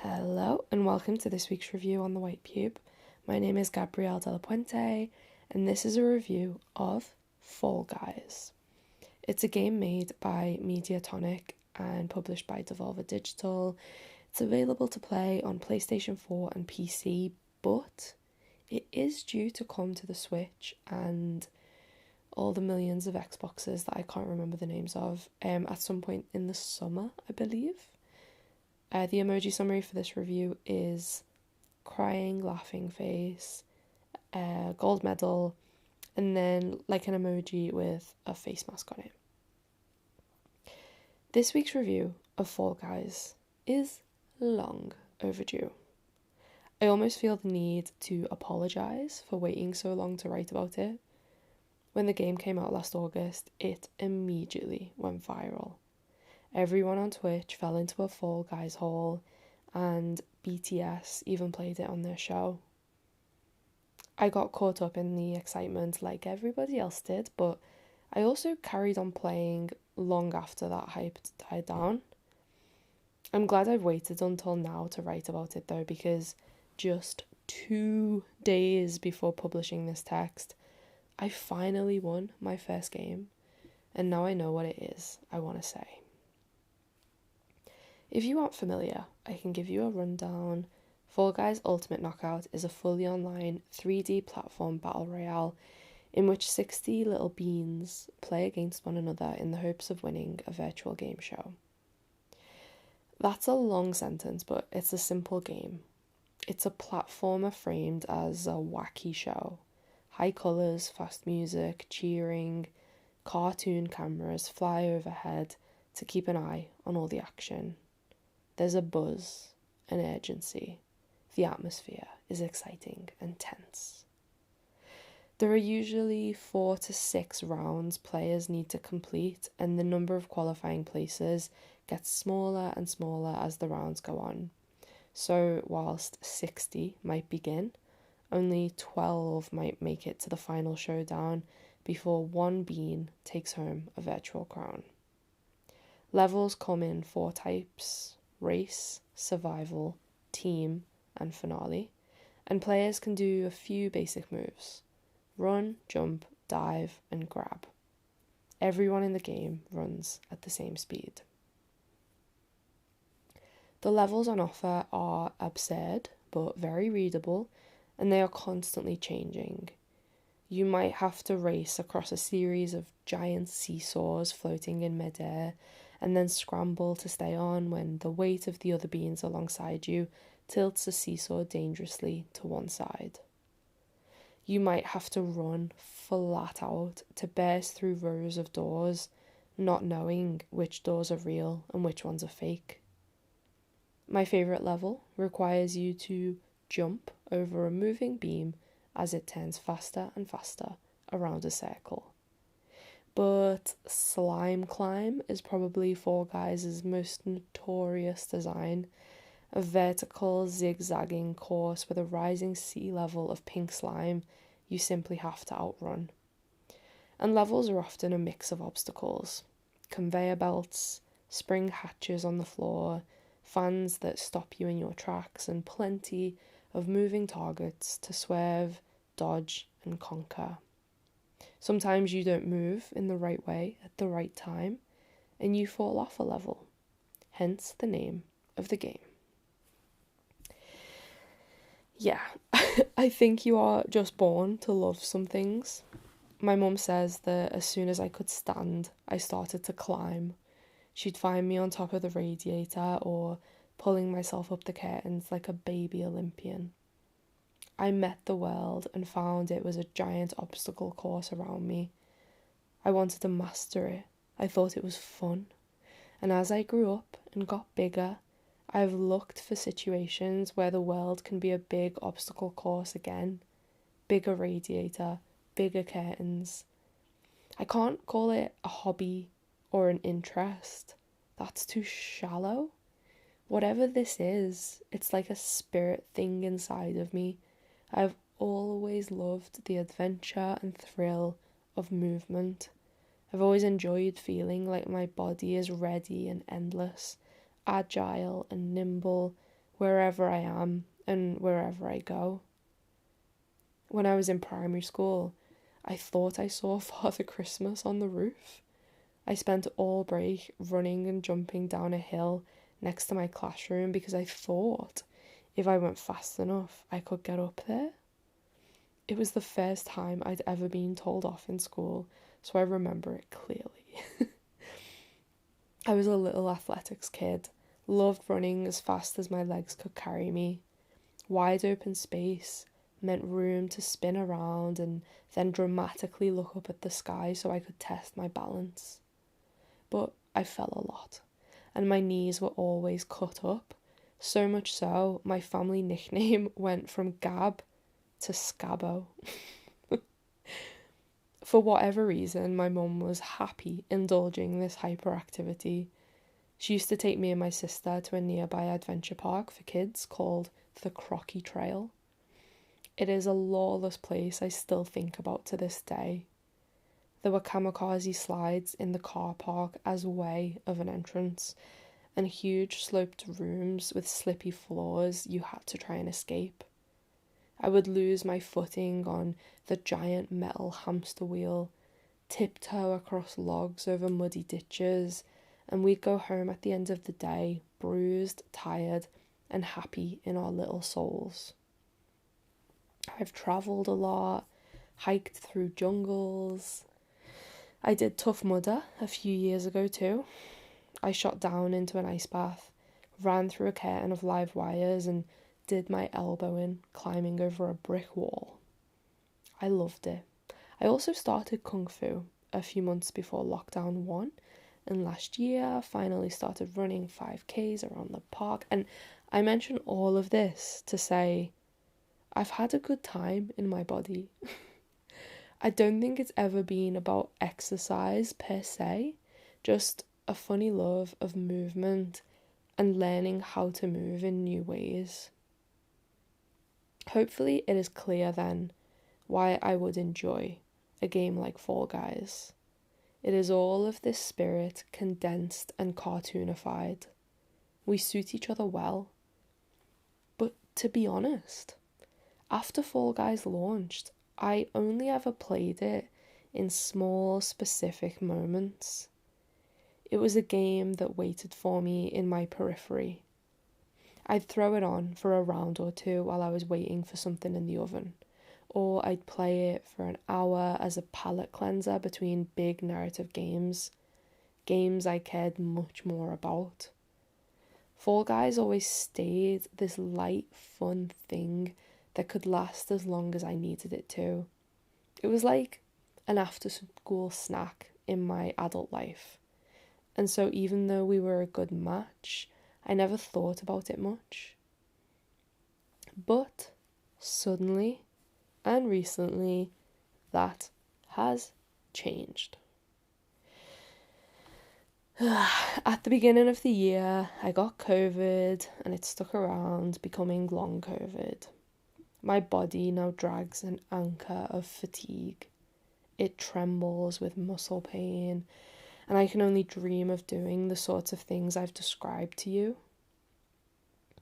Hello and welcome to this week's review on the White Pube. My name is Gabrielle De La Puente and this is a review of Fall Guys. It's a game made by Mediatonic and published by Devolver Digital. It's available to play on PlayStation 4 and PC, but it is due to come to the Switch and all the millions of Xboxes that I can't remember the names of at some point in the summer, I believe. The emoji summary for this review is crying, laughing face, gold medal, and then like an emoji with a face mask on it. This week's review of Fall Guys is long overdue. I almost feel the need to apologise for waiting so long to write about it. When the game came out last August, it immediately went viral. Everyone on Twitch fell into a Fall Guys hole, and BTS even played it on their show. I got caught up in the excitement like everybody else did, but I also carried on playing long after that hype died down. I'm glad I've waited until now to write about it though, because just 2 days before publishing this text, I finally won my first game, and now I know what it is I want to say. If you aren't familiar, I can give you a rundown. Fall Guys Ultimate Knockout is a fully online 3D platform battle royale in which 60 little beans play against one another in the hopes of winning a virtual game show. That's a long sentence, but it's a simple game. It's a platformer framed as a wacky show. High colours, fast music, cheering, cartoon cameras fly overhead to keep an eye on all the action. There's a buzz, an urgency. The atmosphere is exciting and tense. There are usually 4 to 6 rounds players need to complete, and the number of qualifying places gets smaller and smaller as the rounds go on. So whilst 60 might begin, only 12 might make it to the final showdown before one bean takes home a virtual crown. Levels come in 4 types: race, survival, team, and finale, and players can do a few basic moves: run, jump, dive, and grab. Everyone in the game runs at the same speed. The levels on offer are absurd, but very readable, and they are constantly changing. You might have to race across a series of giant seesaws floating in midair, and then scramble to stay on when the weight of the other beans alongside you tilts the seesaw dangerously to one side. You might have to run flat out to burst through rows of doors, not knowing which doors are real and which ones are fake. My favourite level requires you to jump over a moving beam as it turns faster and faster around a circle. But Slime Climb is probably Fall Guys' most notorious design, a vertical zigzagging course with a rising sea level of pink slime you simply have to outrun. And levels are often a mix of obstacles: conveyor belts, spring hatches on the floor, fans that stop you in your tracks, and plenty of moving targets to swerve, dodge, and conquer. Sometimes you don't move in the right way at the right time, and you fall off a level, hence the name of the game. Yeah, I think you are just born to love some things. My mum says that as soon as I could stand, I started to climb. She'd find me on top of the radiator or pulling myself up the curtains like a baby Olympian. I met the world and found it was a giant obstacle course around me. I wanted to master it. I thought it was fun. And as I grew up and got bigger, I've looked for situations where the world can be a big obstacle course again. Bigger radiator, bigger curtains. I can't call it a hobby or an interest. That's too shallow. Whatever this is, it's like a spirit thing inside of me. I've always loved the adventure and thrill of movement. I've always enjoyed feeling like my body is ready and endless, agile and nimble, wherever I am and wherever I go. When I was in primary school, I thought I saw Father Christmas on the roof. I spent all break running and jumping down a hill next to my classroom because I thought if I went fast enough, I could get up there. It was the first time I'd ever been told off in school, so I remember it clearly. I was a little athletics kid, loved running as fast as my legs could carry me. Wide open space meant room to spin around and then dramatically look up at the sky so I could test my balance. But I fell a lot, and my knees were always cut up, so much so my family nickname went from Gab to Scabbo. For whatever reason, my mum was happy indulging this hyperactivity. She used to take me and my sister to a nearby adventure park for kids called the Crocky Trail. It is a lawless place I still think about to this day. There were kamikaze slides in the car park as a way of an entrance, and huge sloped rooms with slippy floors you had to try and escape. I would lose my footing on the giant metal hamster wheel, tiptoe across logs over muddy ditches, and we'd go home at the end of the day, bruised, tired, and happy in our little souls. I've travelled a lot, hiked through jungles. I did Tough Mudder a few years ago too. I shot down into an ice bath, ran through a curtain of live wires, and did my elbow in climbing over a brick wall. I loved it. I also started Kung Fu a few months before lockdown 1, and last year finally started running 5Ks around the park. And I mention all of this to say I've had a good time in my body. I don't think it's ever been about exercise per se, just a funny love of movement and learning how to move in new ways. Hopefully it is clear then why I would enjoy a game like Fall Guys. It is all of this spirit condensed and cartoonified. We suit each other well. But to be honest, after Fall Guys launched, I only ever played it in small, specific moments. It was a game that waited for me in my periphery. I'd throw it on for a round or two while I was waiting for something in the oven, or I'd play it for an hour as a palate cleanser between big narrative games I cared much more about. Fall Guys always stayed this light, fun thing that could last as long as I needed it to. It was like an after-school snack in my adult life. And so even though we were a good match, I never thought about it much. But suddenly and recently, that has changed. At the beginning of the year, I got COVID and it stuck around, becoming long COVID. My body now drags an anchor of fatigue. It trembles with muscle pain, and I can only dream of doing the sorts of things I've described to you.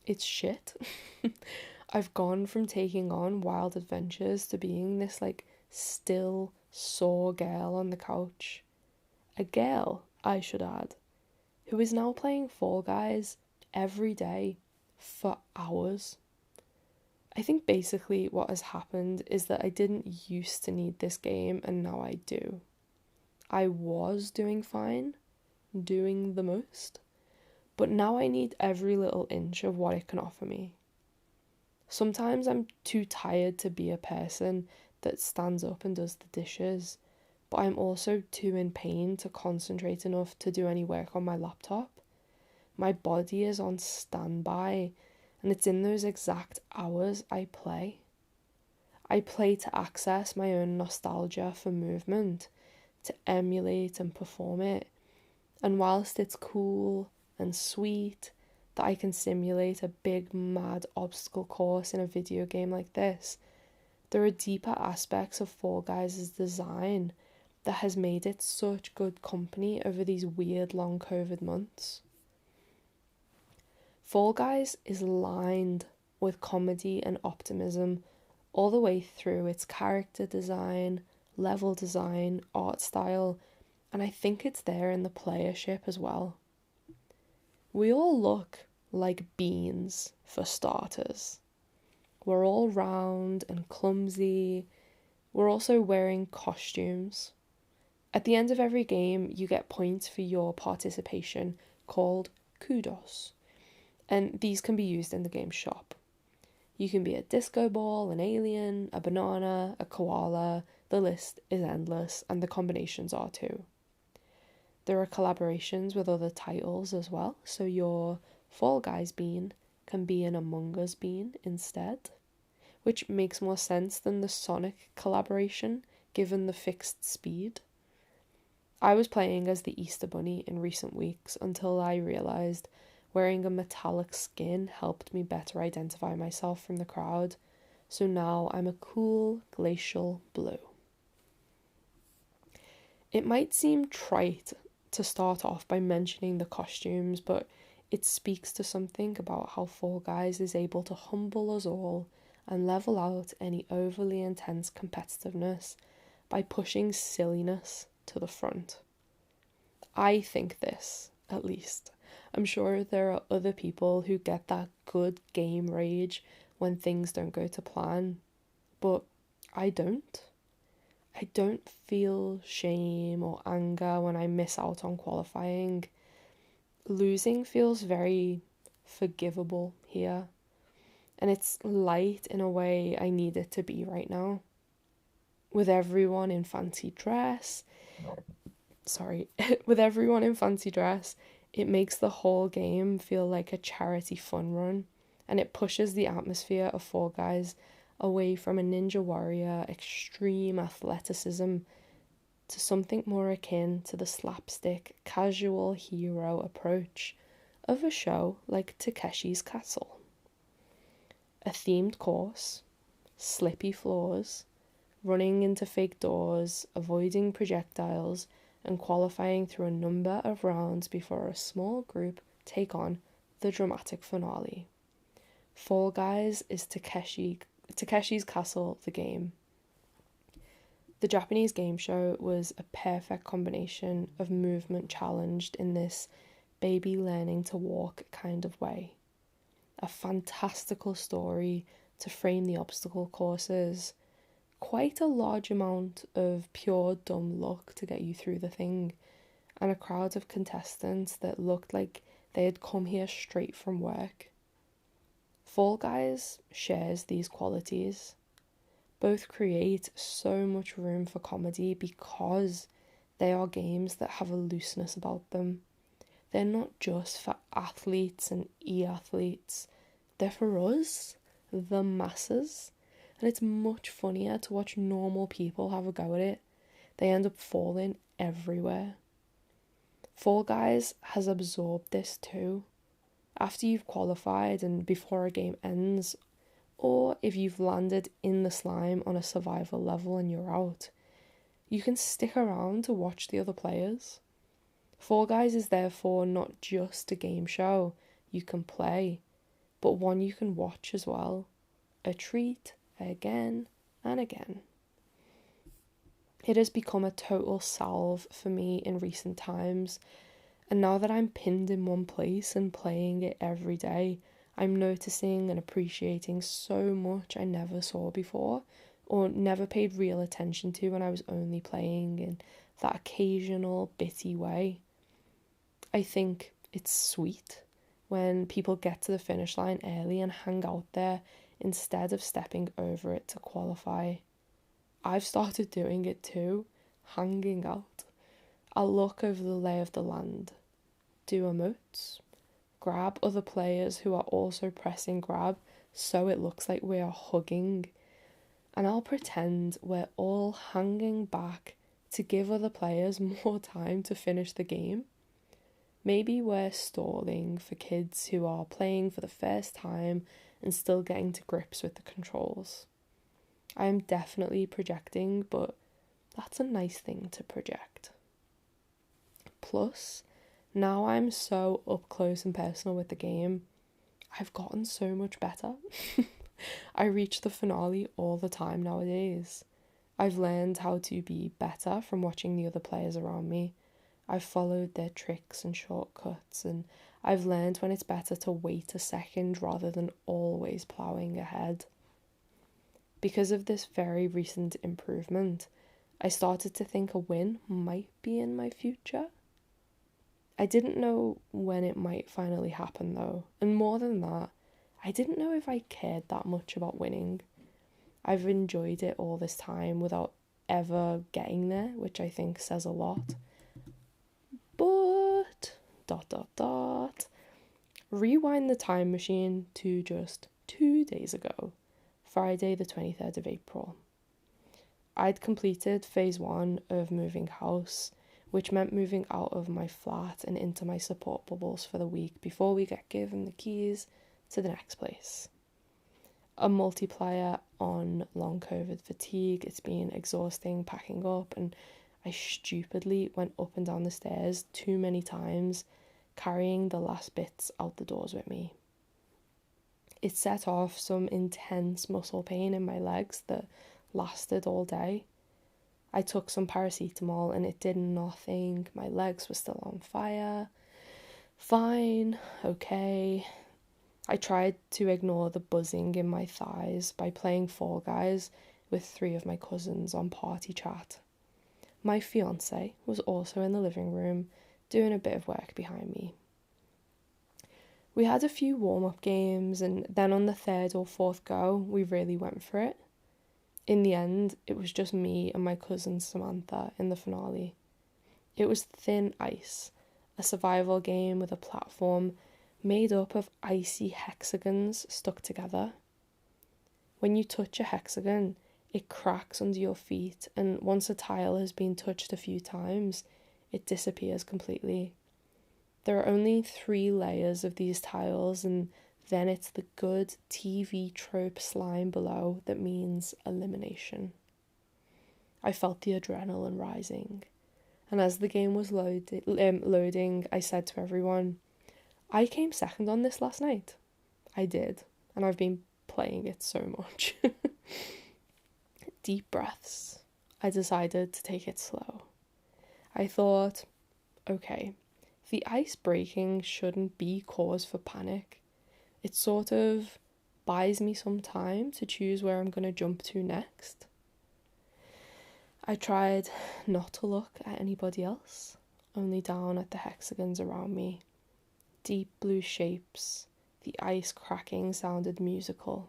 It's shit. I've gone from taking on wild adventures to being this still sore girl on the couch. A girl, I should add, who is now playing Fall Guys every day for hours. I think basically what has happened is that I didn't used to need this game and now I do. I was doing fine, doing the most, but now I need every little inch of what it can offer me. Sometimes I'm too tired to be a person that stands up and does the dishes, but I'm also too in pain to concentrate enough to do any work on my laptop. My body is on standby, and it's in those exact hours I play. I play to access my own nostalgia for movement, to emulate and perform it. And whilst it's cool and sweet that I can simulate a big mad obstacle course in a video game like this, there are deeper aspects of Fall Guys' design that has made it such good company over these weird long COVID months. Fall Guys is lined with comedy and optimism all the way through its character design, level design, art style, and I think it's there in the playership as well. We all look like beans for starters. We're all round and clumsy. We're also wearing costumes. At the end of every game, you get points for your participation called kudos, and these can be used in the game shop. You can be a disco ball, an alien, a banana, a koala. The list is endless, and the combinations are too. There are collaborations with other titles as well, so your Fall Guys bean can be an Among Us bean instead, which makes more sense than the Sonic collaboration given the fixed speed. I was playing as the Easter Bunny in recent weeks until I realised wearing a metallic skin helped me better identify myself from the crowd, so now I'm a cool glacial blue. It might seem trite to start off by mentioning the costumes, but it speaks to something about how Fall Guys is able to humble us all and level out any overly intense competitiveness by pushing silliness to the front. I think this, at least. I'm sure there are other people who get that good game rage when things don't go to plan, but I don't. I don't feel shame or anger when I miss out on qualifying. Losing feels very forgivable here, and it's light in a way I need it to be right now. With everyone in fancy dress, with everyone in fancy dress, it makes the whole game feel like a charity fun run, and it pushes the atmosphere of Fall Guys away from a Ninja Warrior extreme athleticism to something more akin to the slapstick casual hero approach of a show like Takeshi's Castle. A themed course, slippy floors, running into fake doors, avoiding projectiles, and qualifying through a number of rounds before a small group take on the dramatic finale. Fall Guys is Takeshi's Castle, the game. The Japanese game show was a perfect combination of movement challenged in this baby learning to walk kind of way. A fantastical story to frame the obstacle courses, quite a large amount of pure dumb luck to get you through the thing, and a crowd of contestants that looked like they had come here straight from work. Fall Guys shares these qualities. Both create so much room for comedy because they are games that have a looseness about them. They're not just for athletes and e-athletes, they're for us, the masses. And it's much funnier to watch normal people have a go at it. They end up falling everywhere. Fall Guys has absorbed this too. After you've qualified and before a game ends, or if you've landed in the slime on a survival level and you're out, you can stick around to watch the other players. Fall Guys is therefore not just a game show you can play, but one you can watch as well. A treat again and again. It has become a total salve for me in recent times, and now that I'm pinned in one place and playing it every day, I'm noticing and appreciating so much I never saw before or never paid real attention to when I was only playing in that occasional bitty way. I think it's sweet when people get to the finish line early and hang out there instead of stepping over it to qualify. I've started doing it too, hanging out. I'll look over the lay of the land, do emotes, grab other players who are also pressing grab so it looks like we are hugging, and I'll pretend we're all hanging back to give other players more time to finish the game. Maybe we're stalling for kids who are playing for the first time and still getting to grips with the controls. I am definitely projecting, but that's a nice thing to project. Plus, now I'm so up close and personal with the game, I've gotten so much better. I reach the finale all the time nowadays. I've learned how to be better from watching the other players around me. I've followed their tricks and shortcuts, and I've learned when it's better to wait a second rather than always ploughing ahead. Because of this very recent improvement, I started to think a win might be in my future. I didn't know when it might finally happen though, and more than that, I didn't know if I cared that much about winning. I've enjoyed it all this time without ever getting there, which I think says a lot. But, rewind the time machine to just 2 days ago, Friday the 23rd of April. I'd completed phase 1 of moving house, which meant moving out of my flat and into my support bubbles for the week before we get given the keys to the next place. A multiplier on long COVID fatigue. It's been exhausting packing up, and I stupidly went up and down the stairs too many times, carrying the last bits out the doors with me. It set off some intense muscle pain in my legs that lasted all day. I took some paracetamol and it did nothing. My legs were still on fire. Fine, okay. I tried to ignore the buzzing in my thighs by playing Fall Guys with 3 of my cousins on party chat. My fiancé was also in the living room doing a bit of work behind me. We had a few warm-up games, and then on the 3rd or 4th go, we really went for it. In the end, it was just me and my cousin Samantha in the finale. It was Thin Ice, a survival game with a platform made up of icy hexagons stuck together. When you touch a hexagon, it cracks under your feet, and once a tile has been touched a few times, it disappears completely. There are only 3 layers of these tiles, and then it's the good TV trope slime below that means elimination. I felt the adrenaline rising, and as the game was loading, I said to everyone, I came second on this last night. I did, and I've been playing it so much. Deep breaths. I decided to take it slow. I thought, okay, the ice breaking shouldn't be cause for panic. It sort of buys me some time to choose where I'm going to jump to next. I tried not to look at anybody else, only down at the hexagons around me. Deep blue shapes, the ice cracking sounded musical.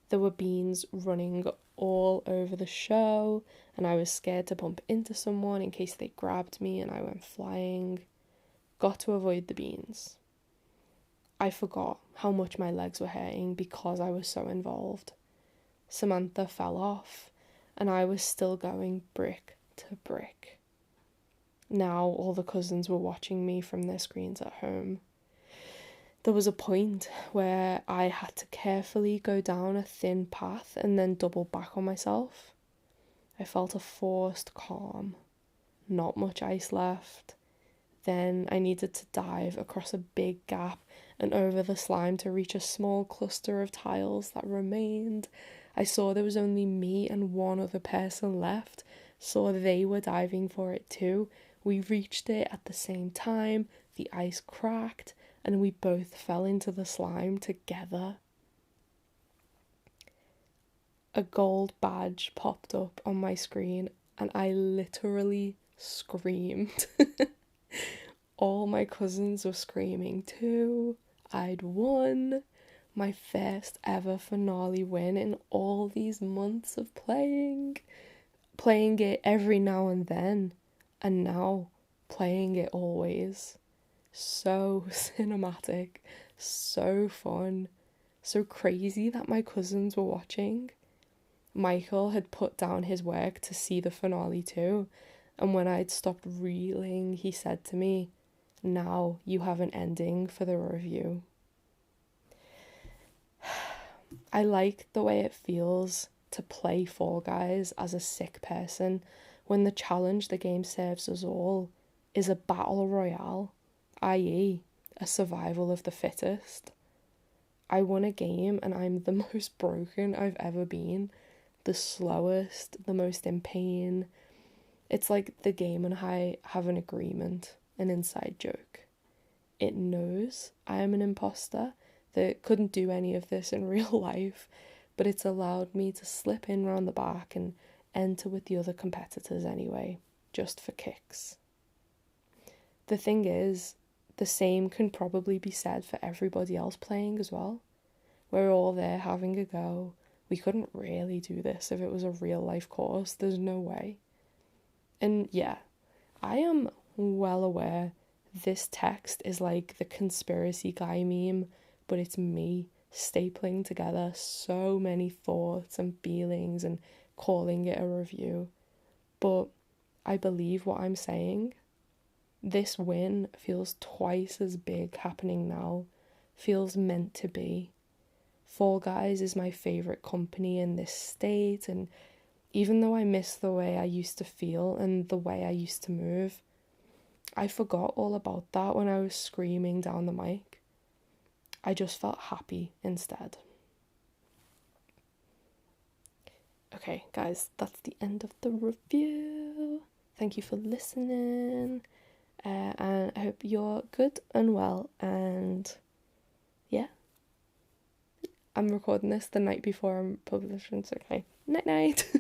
There were beans running all over the show, and I was scared to bump into someone in case they grabbed me and I went flying. Got to avoid the beans. I forgot how much my legs were hurting because I was so involved. Samantha fell off, and I was still going brick to brick. Now all the cousins were watching me from their screens at home. There was a point where I had to carefully go down a thin path and then double back on myself. I felt a forced calm. Not much ice left. Then I needed to dive across a big gap and over the slime to reach a small cluster of tiles that remained. I saw there was only me and one other person left, so they were diving for it too. We reached it at the same time, the ice cracked, and we both fell into the slime together. A gold badge popped up on my screen and I literally screamed. All my cousins were screaming too. I'd won. My first ever finale win in all these months of playing it every now and then, and now playing it always. So cinematic, so fun, so crazy that my cousins were watching. Michael had put down his work to see the finale too, and when I'd stopped reeling, he said to me, "Now you have an ending for the review." I like the way it feels to play Fall Guys as a sick person when the challenge the game serves us all is a battle royale, i.e. a survival of the fittest. I won a game and I'm the most broken I've ever been, the slowest, the most in pain. It's like the game and I have an agreement, an inside joke. It knows I am an imposter that couldn't do any of this in real life, but it's allowed me to slip in round the back and enter with the other competitors anyway, just for kicks. The thing is, the same can probably be said for everybody else playing as well. We're all there having a go. We couldn't really do this if it was a real life course, there's no way. And yeah, I am well aware this text is like the conspiracy guy meme, but it's me stapling together so many thoughts and feelings and calling it a review. But I believe what I'm saying. This win feels twice as big happening now, feels meant to be. Fall Guys is my favourite company in this state, and even though I miss the way I used to feel and the way I used to move, I forgot all about that when I was screaming down the mic. I just felt happy instead. Okay, guys, that's the end of the review. Thank you for listening, and I hope you're good and well, and yeah. I'm recording this the night before I'm publishing, so okay. Night night.